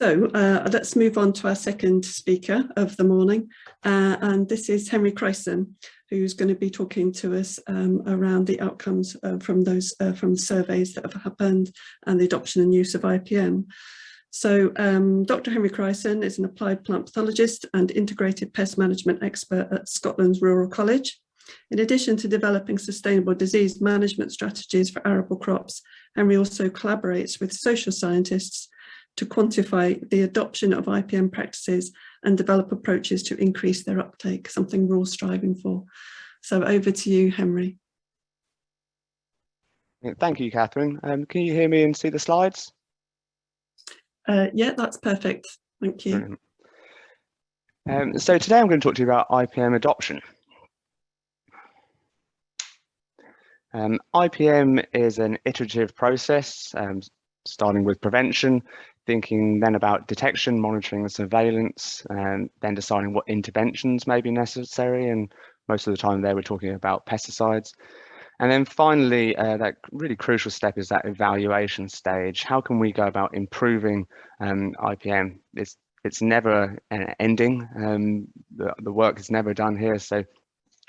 So let's move on to our second speaker of the morning, and this is Henry Creissen, who's going to be talking to us around the outcomes from surveys that have happened and the adoption and use of IPM. So Dr. Henry Creissen is an applied plant pathologist and integrated pest management expert at Scotland's Rural College. In addition to developing sustainable disease management strategies for arable crops, Henry also collaborates with social scientists to quantify the adoption of IPM practices and develop approaches to increase their uptake, something we're all striving for. So over to you, Henry. Thank you, Catherine. Can you hear me and see the slides? Yeah, that's perfect. Thank you. So today I'm going to talk to you about IPM adoption. IPM is an iterative process, starting with prevention, thinking then about detection, monitoring and surveillance, and then deciding what interventions may be necessary. And most of the time there we're talking about pesticides. And then finally, that really crucial step is that evaluation stage. How can we go about improving IPM? It's never ending. The work is never done here. So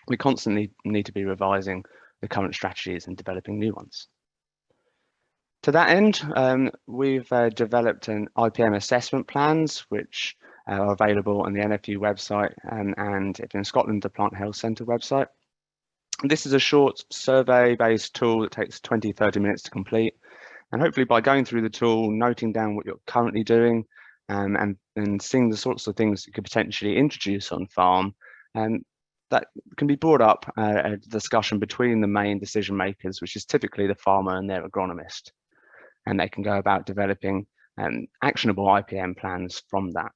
we constantly need to be revising the current strategies and developing new ones. To that end, we've developed an Ipm Assessment Plans, which are available on the NFU website and if in Scotland, the Plant Health Centre website. This is a short survey-based tool that takes 20-30 minutes to complete. And hopefully by going through the tool, noting down what you're currently doing and seeing the sorts of things you could potentially introduce on farm, that can be brought up a discussion between the main decision makers, which is typically the farmer and their agronomist. And they can go about developing actionable IPM plans from that.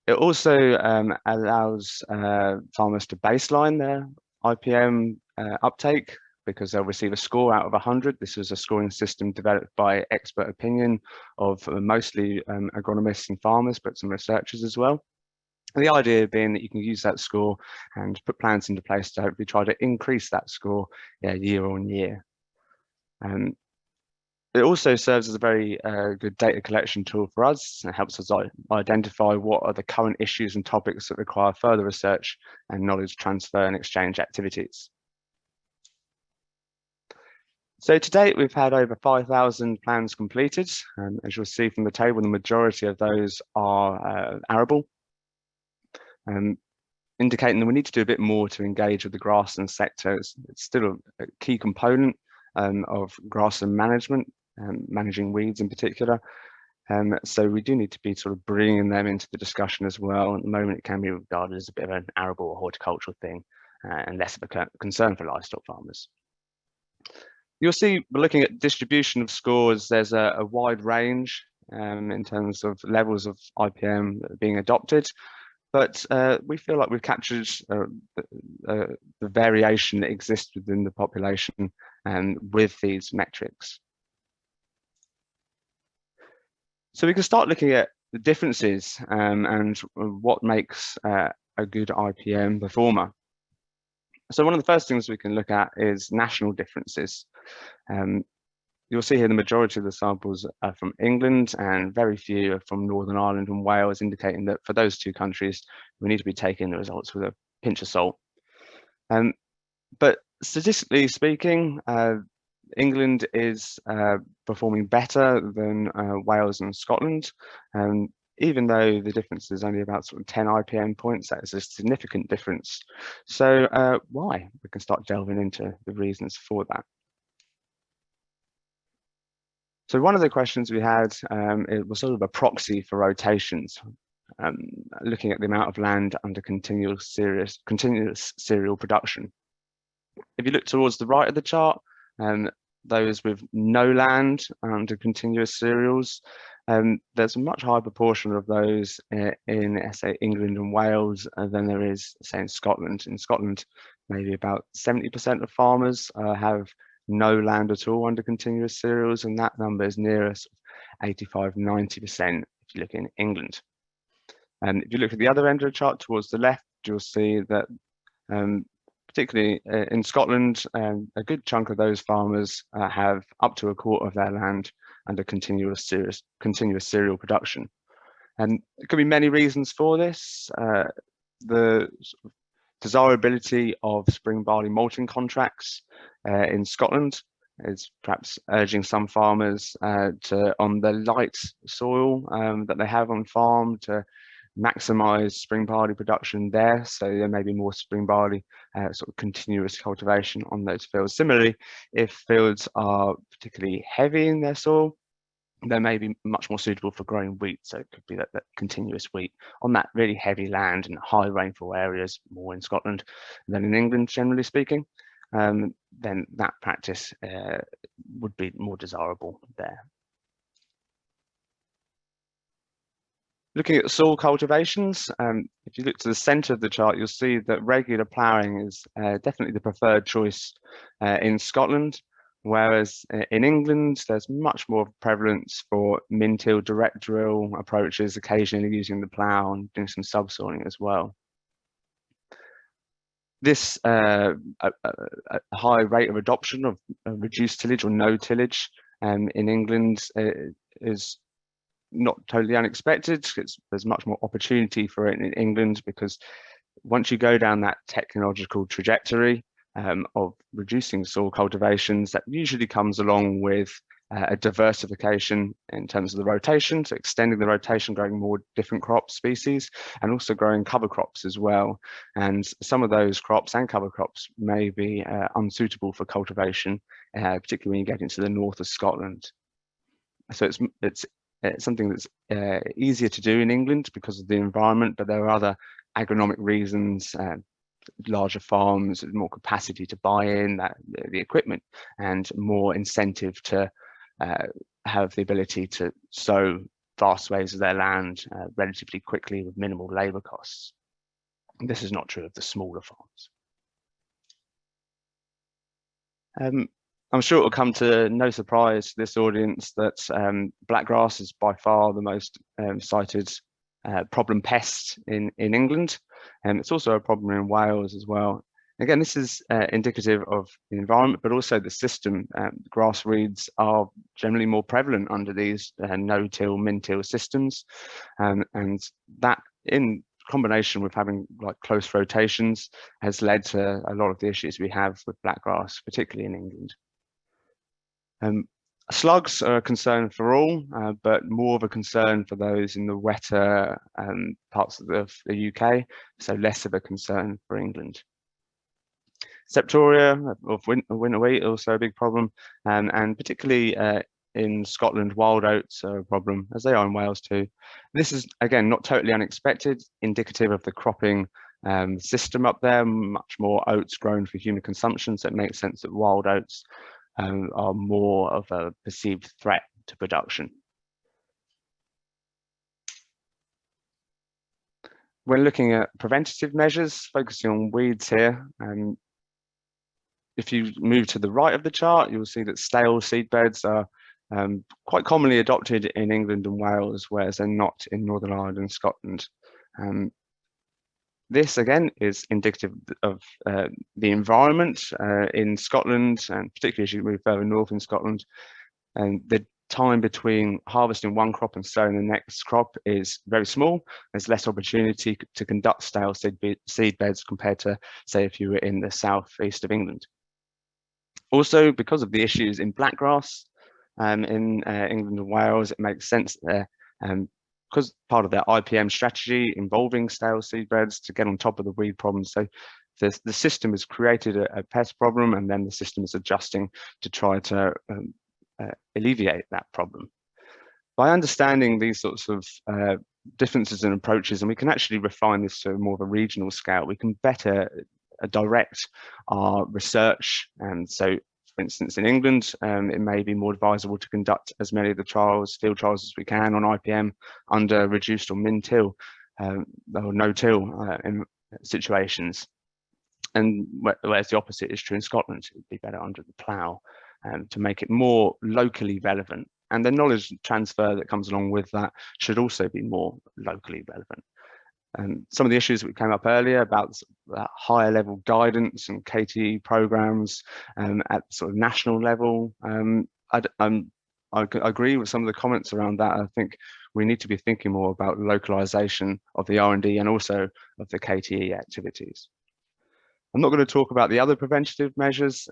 It also allows farmers to baseline their IPM uptake, because they'll receive a score out of 100. This was a scoring system developed by expert opinion of mostly agronomists and farmers, but some researchers as well. And the idea being that you can use that score and put plans into place to hopefully try to increase that score year on year. It also serves as a very good data collection tool for us and helps us identify what are the current issues and topics that require further research and knowledge transfer and exchange activities. So to date, we've had over 5,000 plans completed. As you'll see from the table, the majority of those are arable, indicating that we need to do a bit more to engage with the grassland sector. It's still a key component of grassland management, managing weeds in particular. So we do need to be sort of bringing them into the discussion as well. At the moment, it can be regarded as a bit of an arable or horticultural thing and less of a concern for livestock farmers. You'll see, looking at distribution of scores, there's a wide range in terms of levels of IPM being adopted. But we feel like we've captured the variation that exists within the population with these metrics. So we can start looking at the differences and what makes a good IPM performer. So one of the first things we can look at is national differences. You'll see here the majority of the samples are from England and very few are from Northern Ireland and Wales, indicating that for those two countries, we need to be taking the results with a pinch of salt. But statistically speaking, England is performing better than Wales and Scotland. Even though the difference is only about sort of 10 IPM points, that is a significant difference. So why? We can start delving into the reasons for that. So one of the questions we had, it was sort of a proxy for rotations, looking at the amount of land under continuous cereal production. If you look towards the right of the chart, those with no land under continuous cereals, there's a much higher proportion of those in, say, England and Wales than there is, say, in Scotland. In Scotland, maybe about 70% of farmers have no land at all under continuous cereals, and that number is nearer 85–90% if you look in England. And if you look at the other end of the chart towards the left, you'll see that particularly in Scotland, a good chunk of those farmers have up to a quarter of their land under continuous serial production. And there could be many reasons for this. The desirability of spring barley malting contracts in Scotland is perhaps urging some farmers to, on the light soil that they have on farm, to maximise spring barley production there. So there may be more spring barley sort of continuous cultivation on those fields. Similarly, if fields are particularly heavy in their soil, they may be much more suitable for growing wheat. So it could be that continuous wheat on that really heavy land and high rainfall areas, more in Scotland than in England, generally speaking. Then that practice would be more desirable there. Looking at soil cultivations, if you look to the centre of the chart, you'll see that regular ploughing is definitely the preferred choice in Scotland. Whereas in England, there's much more prevalence for min-till direct drill approaches, occasionally using the plough and doing some subsoiling as well. This high rate of adoption of reduced tillage or no tillage in England is not totally unexpected. There's much more opportunity for it in England, because once you go down that technological trajectory of reducing soil cultivations, that usually comes along with a diversification in terms of the rotation, so extending the rotation, growing more different crop species, and also growing cover crops as well. And some of those crops and cover crops may be unsuitable for cultivation, particularly when you get into the north of Scotland. So it's something that's easier to do in England because of the environment, but there are other agronomic reasons, larger farms, more capacity to buy in the equipment, and more incentive to have the ability to sow vast swathes of their land relatively quickly with minimal labour costs. And this is not true of the smaller farms. I'm sure it will come to no surprise to this audience that blackgrass is by far the most cited problem pest in England. It's also a problem in Wales as well. Again, this is indicative of the environment, but also the system. Grass weeds are generally more prevalent under these no-till, min-till systems, and that, in combination with having like close rotations, has led to a lot of the issues we have with blackgrass, particularly in England. Slugs are a concern for all, but more of a concern for those in the wetter parts of the UK, so less of a concern for England. Septoria of winter wheat, also a big problem, and particularly in Scotland, wild oats are a problem, as they are in Wales too. This is, again, not totally unexpected, indicative of the cropping system up there, much more oats grown for human consumption, so it makes sense that wild oats are more of a perceived threat to production. When looking at preventative measures, focusing on weeds here, if you move to the right of the chart, you'll see that stale seedbeds are quite commonly adopted in England and Wales, whereas they're not in Northern Ireland and Scotland. This, again, is indicative of the environment in Scotland, and particularly as you move further north in Scotland. And the time between harvesting one crop and sowing the next crop is very small. There's less opportunity to conduct stale seed beds compared to, say, if you were in the southeast of England. Also, because of the issues in blackgrass in England and Wales, it makes sense there, because part of their IPM strategy involving stale seed beds to get on top of the weed problem. So the system has created a pest problem, and then the system is adjusting to try to alleviate that problem. By understanding these sorts of differences in approaches, and we can actually refine this to more of a regional scale, we can better direct our research. And so, for instance, in England, it may be more advisable to conduct as many of the field trials as we can on IPM under reduced or min-till or no-till situations. And whereas the opposite is true in Scotland, it would be better under the plough to make it more locally relevant. And the knowledge transfer that comes along with that should also be more locally relevant. Some of the issues that came up earlier about higher level guidance and KTE programs at sort of national level, I'm I agree with some of the comments around that. I think we need to be thinking more about localization of the R&D and also of the KTE activities. I'm not going to talk about the other preventative measures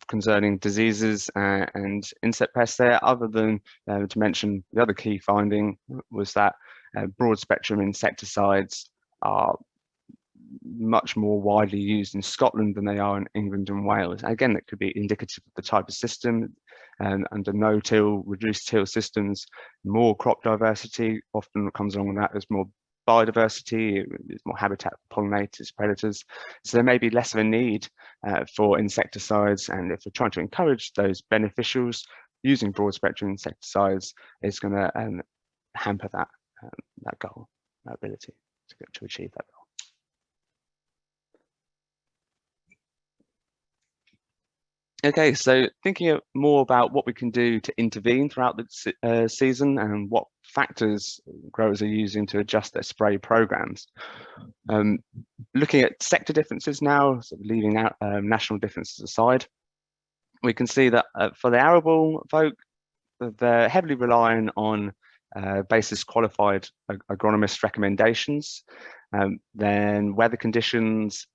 concerning diseases and insect pests there, other than to mention the other key finding was that broad spectrum insecticides are much more widely used in Scotland than they are in England and Wales. Again, that could be indicative of the type of system. Under no-till, reduced-till systems, more crop diversity often comes along with that. There's more biodiversity, there's more habitat for pollinators, predators. So there may be less of a need for insecticides. And if we're trying to encourage those beneficials, using broad-spectrum insecticides is going to hamper that goal, that ability to achieve that goal. Okay, so thinking more about what we can do to intervene throughout the season and what factors growers are using to adjust their spray programs. Looking at sector differences now, so leaving out national differences aside, we can see that for the arable folk, they're heavily relying on basis qualified agronomist recommendations, then weather conditions,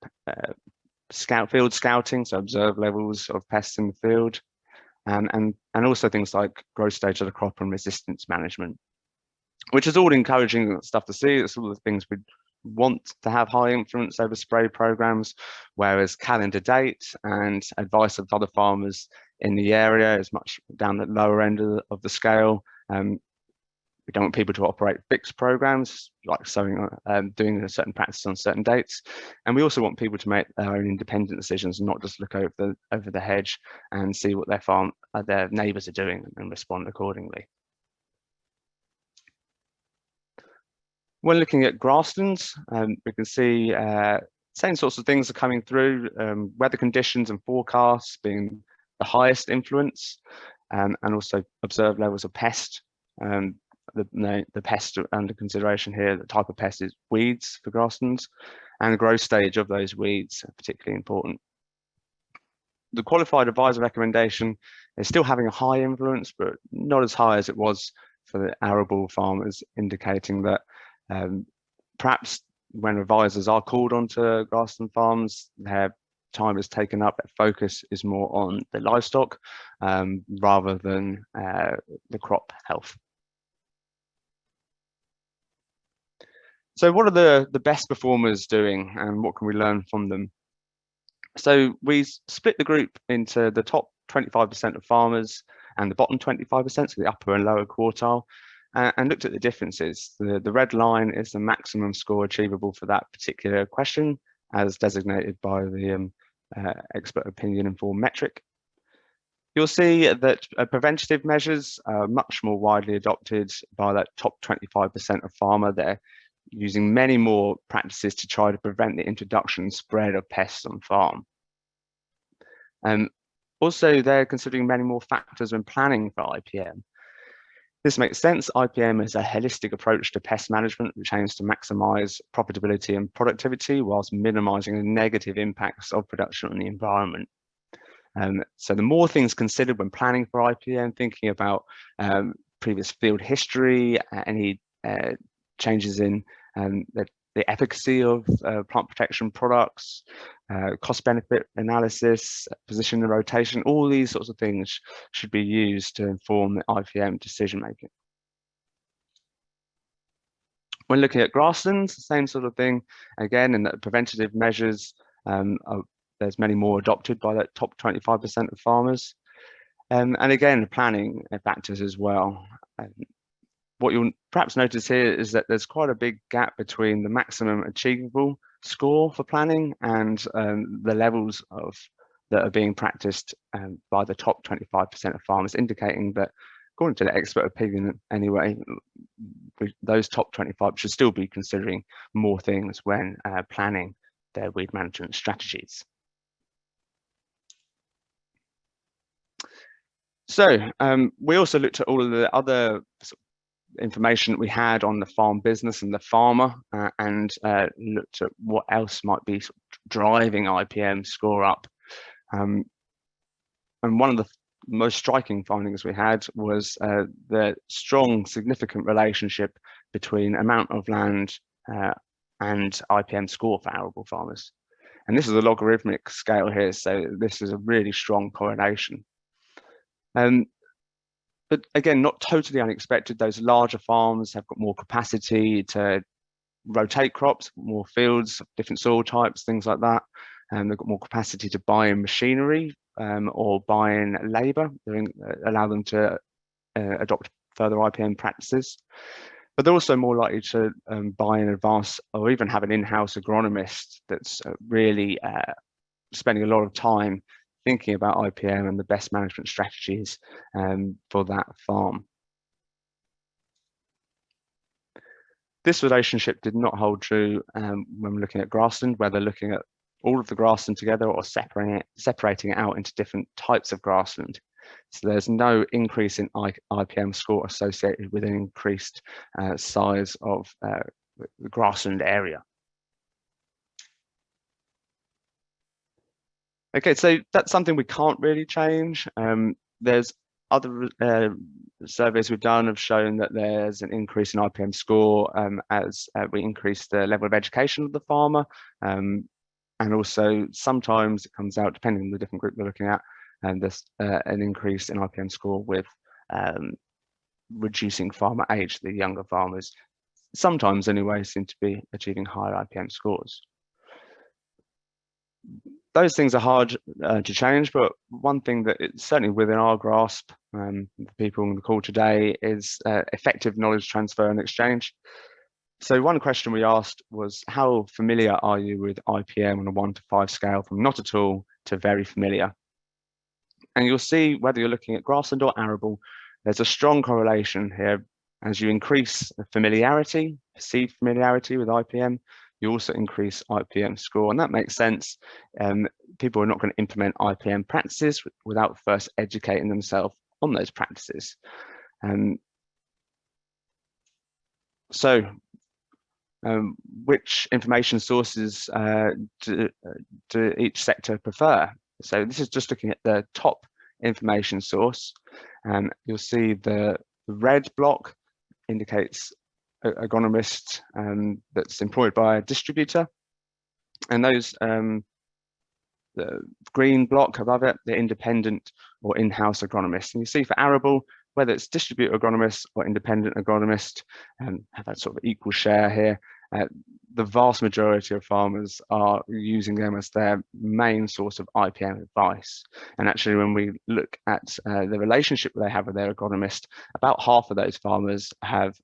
field scouting, so observe levels of pests in the field, and also things like growth stage of the crop and resistance management, which is all encouraging stuff to see. It's all the things we want to have high influence over spray programs, whereas calendar date and advice of other farmers in the area is much down the lower end of the scale. We don't want people to operate fixed programs like sowing, doing a certain practice on certain dates, and we also want people to make their own independent decisions and not just look over the hedge and see what their neighbours are doing and respond accordingly. When looking at grasslands, we can see same sorts of things are coming through. Weather conditions and forecasts being the highest influence, and also observed levels of pest. The pest under consideration here, the type of pest is weeds for grasslands, and the growth stage of those weeds are particularly important. The qualified advisor recommendation is still having a high influence, but not as high as it was for the arable farmers, indicating that perhaps when advisors are called onto grassland farms, their time is taken up, their focus is more on the livestock rather than the crop health. So what are the best performers doing and what can we learn from them? So we split the group into the top 25% of farmers and the bottom 25%, so the upper and lower quartile, and looked at the differences. The red line is the maximum score achievable for that particular question as designated by the expert opinion informed metric. You'll see that preventative measures are much more widely adopted by that top 25% of farmer. They're using many more practices to try to prevent the introduction and spread of pests on farm. Also, they're considering many more factors when planning for IPM. This makes sense. IPM is a holistic approach to pest management, which aims to maximize profitability and productivity whilst minimizing the negative impacts of production on the environment. So the more things considered when planning for IPM, thinking about previous field history, any changes in the efficacy of plant protection products, cost-benefit analysis, position and rotation, all these sorts of things should be used to inform the IPM decision-making. When looking at grasslands, the same sort of thing. Again, in the preventative measures, there's many more adopted by that top 25% of farmers. And again, planning factors as well. What you'll perhaps notice here is that there's quite a big gap between the maximum achievable score for planning and the levels that are being practiced by the top 25% of farmers, indicating that, according to the expert opinion anyway, those top 25 should still be considering more things when planning their weed management strategies. So we also looked at all of the other information that we had on the farm business and the farmer, and looked at what else might be driving IPM score up. And one of the most striking findings we had was the strong, significant relationship between amount of land and IPM score for arable farmers. And this is a logarithmic scale here, so this is a really strong correlation. But again, not totally unexpected. Those larger farms have got more capacity to rotate crops, more fields, different soil types, things like that. And they've got more capacity to buy in machinery or buy in labour, allow them to adopt further IPM practices. But they're also more likely to buy in advance or even have an in-house agronomist that's really spending a lot of time thinking about IPM and the best management strategies for that farm. This relationship did not hold true when we're looking at grassland, whether looking at all of the grassland together or separating it out into different types of grassland. So there's no increase in IPM score associated with an increased size of the grassland area. Okay, so that's something we can't really change. There's other surveys we've done have shown that there's an increase in IPM score as we increase the level of education of the farmer. And also sometimes it comes out, depending on the different group we're looking at, and there's an increase in IPM score with reducing farmer age. The younger farmers, sometimes anyway, seem to be achieving higher IPM scores. Those things are hard to change, but one thing that is certainly within our grasp, the people on the call today, is effective knowledge transfer and exchange. So one question we asked was, how familiar are you with IPM on a 1 to 5 scale, from not at all to very familiar? And you'll see, whether you're looking at grassland or arable, there's a strong correlation here. As you increase familiarity, perceived familiarity with IPM, you also increase IPM score, and that makes sense. People are not going to implement IPM practices without first educating themselves on those practices. Which information sources do each sector prefer? So this is just looking at the top information source, and you'll see the red block indicates agronomist that's employed by a distributor, and those the green block above it, the independent or in-house agronomist. And you see for arable, whether it's distributor agronomist or independent agronomist, have that sort of equal share here. The vast majority of farmers are using them as their main source of IPM advice. And actually, when we look at the relationship they have with their agronomist, about half of those farmers have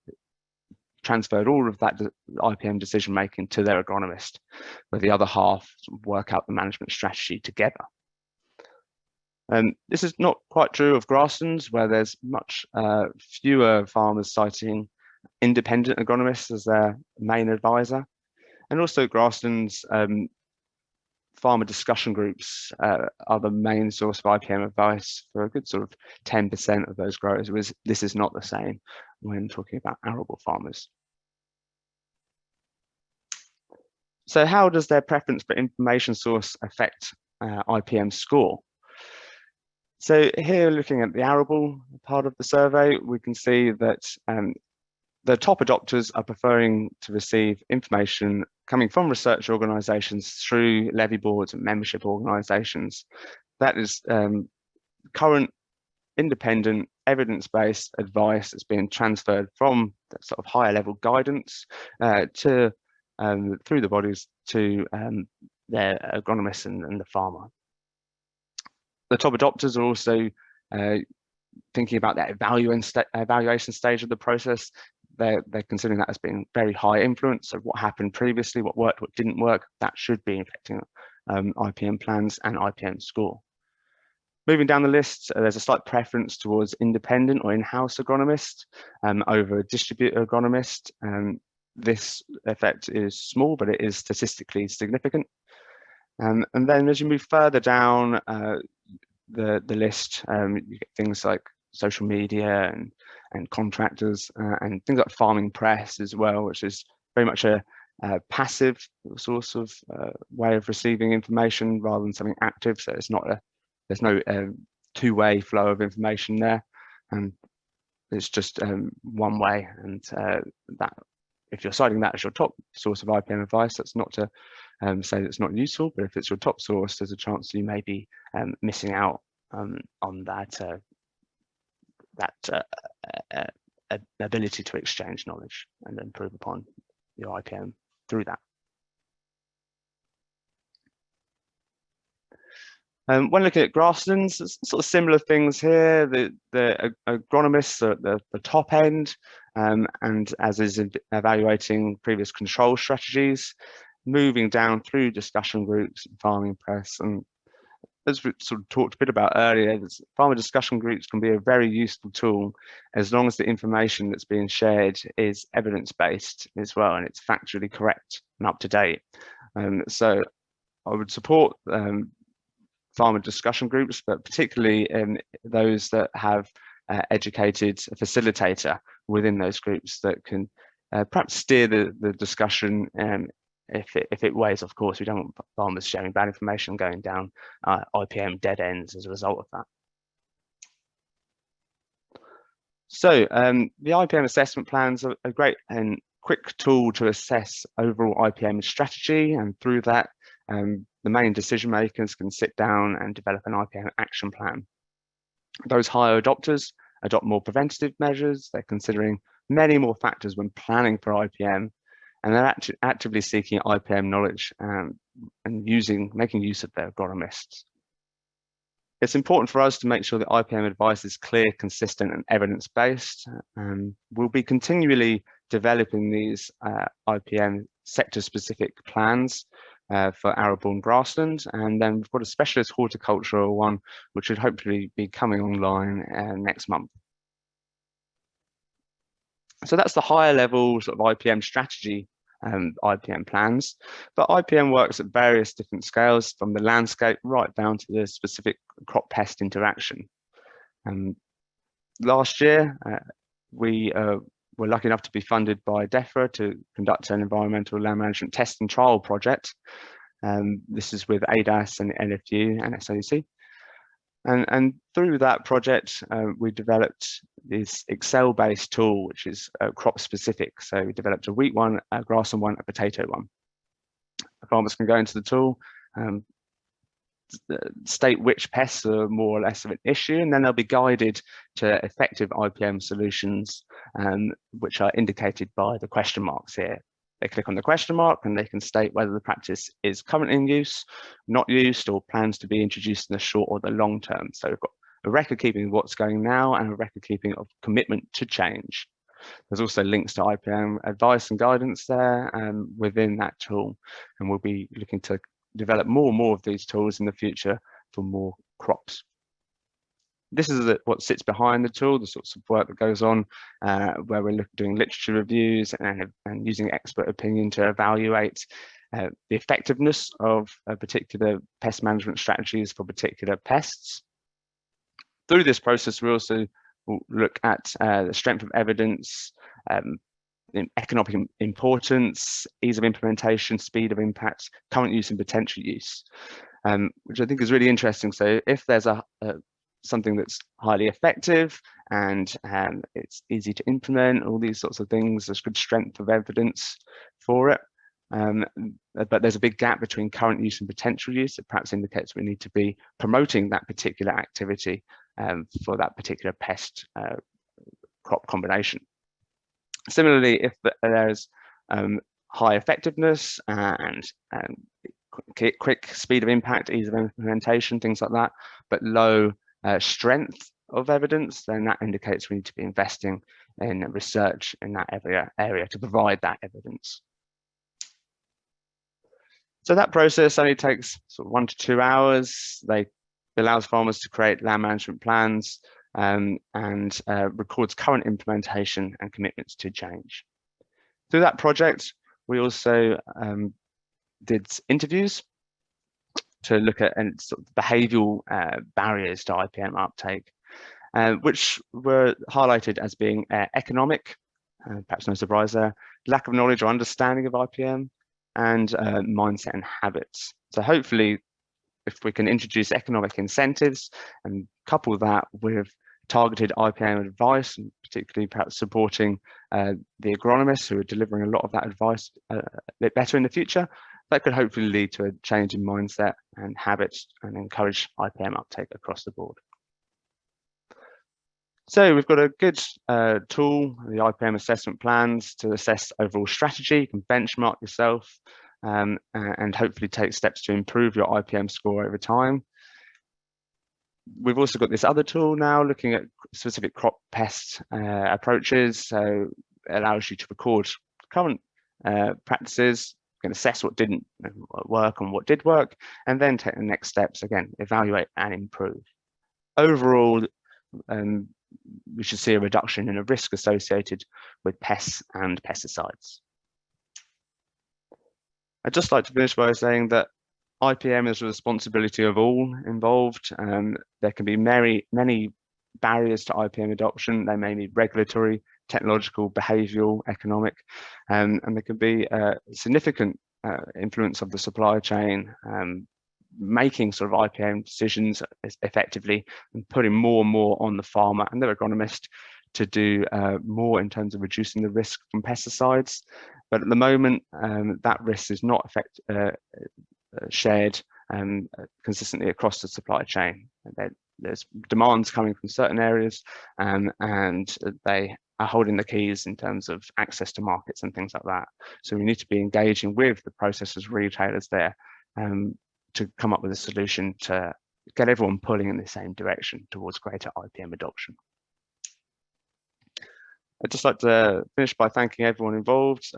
transferred all of that IPM decision making to their agronomist, where the other half work out the management strategy together. This is not quite true of grasslands, where there's much fewer farmers citing independent agronomists as their main advisor. And also grasslands, farmer discussion groups are the main source of IPM advice for a good sort of 10% of those growers. This is not the same when talking about arable farmers. So how does their preference for information source affect IPM score? So here, looking at the arable part of the survey, we can see that the top adopters are preferring to receive information coming from research organisations through levy boards and membership organisations. That is current, independent, evidence-based advice that's being transferred from that sort of higher level guidance to through the bodies to their agronomists and the farmer. The top adopters are also thinking about that evaluation stage of the process. They're considering that as being very high influence. So what happened previously, what worked, what didn't work, that should be affecting IPM plans and IPM score. Moving down the list, there's a slight preference towards independent or in-house agronomist over a distributor agronomist. This effect is small, but it is statistically significant. And then as you move further down the list, you get things like social media and contractors and things like farming press as well, which is very much a passive source of way of receiving information rather than something active. So it's not there's no two-way flow of information there, and it's just one way. And that, if you're citing that as your top source of IPM advice, that's not to say it's not useful, but if it's your top source, there's a chance you may be missing out on that ability to exchange knowledge and improve upon your IPM through that. When looking at grasslands, sort of similar things here. The agronomists are at the top end, and as is evaluating previous control strategies, moving down through discussion groups, farming press, and as we sort of talked a bit about earlier, farmer discussion groups can be a very useful tool as long as the information that's being shared is evidence-based as well, and it's factually correct and up to date. So I would support farmer discussion groups, but particularly those that have educated a facilitator within those groups that can perhaps steer the discussion. If it weighs, of course, we don't want farmers sharing bad information going down IPM dead ends as a result of that. So the IPM assessment plans are a great and quick tool to assess overall IPM strategy, and through that, the main decision makers can sit down and develop an IPM action plan. Those higher adopters adopt more preventative measures. They're considering many more factors when planning for IPM, and they're actively seeking IPM knowledge and making use of their agronomists. It's important for us to make sure that IPM advice is clear, consistent, and evidence-based. We'll be continually developing these IPM sector-specific plans for arable grassland, and then we've got a specialist horticultural one, which should hopefully be coming online next month. So that's the higher level sort of IPM strategy, IPM plans, but IPM works at various different scales, from the landscape right down to the specific crop pest interaction. Last year, we were lucky enough to be funded by DEFRA to conduct an environmental land management test and trial project. This is with ADAS and NFU and SOC. And through that project, we developed this Excel-based tool, which is crop specific. So we developed a wheat one, a grassland one, a potato one. Farmers can go into the tool, state which pests are more or less of an issue, and then they'll be guided to effective IPM solutions, which are indicated by the question marks here. They click on the question mark and they can state whether the practice is currently in use, not used, or plans to be introduced in the short or the long term. So we've got a record keeping of what's going now and a record keeping of commitment to change. There's also links to IPM advice and guidance there within that tool, and we'll be looking to develop more and more of these tools in the future for more crops. This is what sits behind the tool, the sorts of work that goes on, where we're doing literature reviews and using expert opinion to evaluate the effectiveness of particular pest management strategies for particular pests. Through this process, we also will look at the strength of evidence, economic importance, ease of implementation, speed of impact, current use and potential use, which I think is really interesting. So if there's something that's highly effective and it's easy to implement, all these sorts of things, there's good strength of evidence for it. But there's a big gap between current use and potential use. It perhaps indicates we need to be promoting that particular activity for that particular pest crop combination. Similarly, if there's high effectiveness and quick speed of impact, ease of implementation, things like that, but low strength of evidence, then that indicates we need to be investing in research in that area to provide that evidence. So that process only takes sort of 1 to 2 hours. It allows farmers to create land management plans and records current implementation and commitments to change. Through that project, we also did interviews to look at sort of behavioural barriers to IPM uptake, which were highlighted as being economic, perhaps no surprise there, lack of knowledge or understanding of IPM, and mindset and habits. So hopefully if we can introduce economic incentives and couple that with targeted IPM advice, and particularly perhaps supporting the agronomists who are delivering a lot of that advice a bit better in the future, that could hopefully lead to a change in mindset and habits and encourage IPM uptake across the board. So we've got a good tool, the IPM Assessment Plans, to assess overall strategy. You can benchmark yourself and hopefully take steps to improve your IPM score over time. We've also got this other tool now looking at specific crop pest approaches. So it allows you to record current practices, you can assess what didn't work and what did work, and then take the next steps, again, evaluate and improve. Overall, we should see a reduction in the risk associated with pests and pesticides. I'd just like to finish by saying that IPM is a responsibility of all involved. There can be many barriers to IPM adoption. They may be regulatory, technological, behavioural, economic, and there can be a significant influence of the supply chain, making sort of IPM decisions effectively and putting more and more on the farmer and their agronomist to do more in terms of reducing the risk from pesticides. But at the moment, that risk is not shared consistently across the supply chain. There's demands coming from certain areas, and they are holding the keys in terms of access to markets and things like that. So we need to be engaging with the processors, retailers there to come up with a solution to get everyone pulling in the same direction towards greater IPM adoption. I'd just like to finish by thanking everyone involved.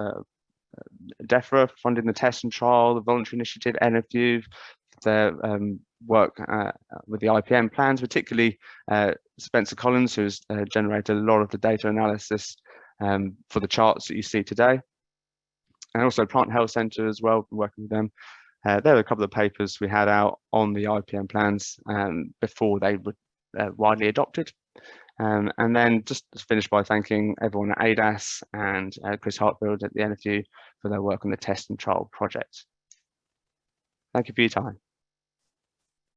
DEFRA funding the test and trial, the voluntary initiative, NFU, their work with the IPM plans, particularly Spencer Collins, who's generated a lot of the data analysis for the charts that you see today. And also Plant Health Centre as well, working with them. There were a couple of papers we had out on the IPM plans before they were widely adopted. And then just to finish by thanking everyone at ADAS and Chris Hartfield at the NFU for their work on the test and trial project. Thank you for your time.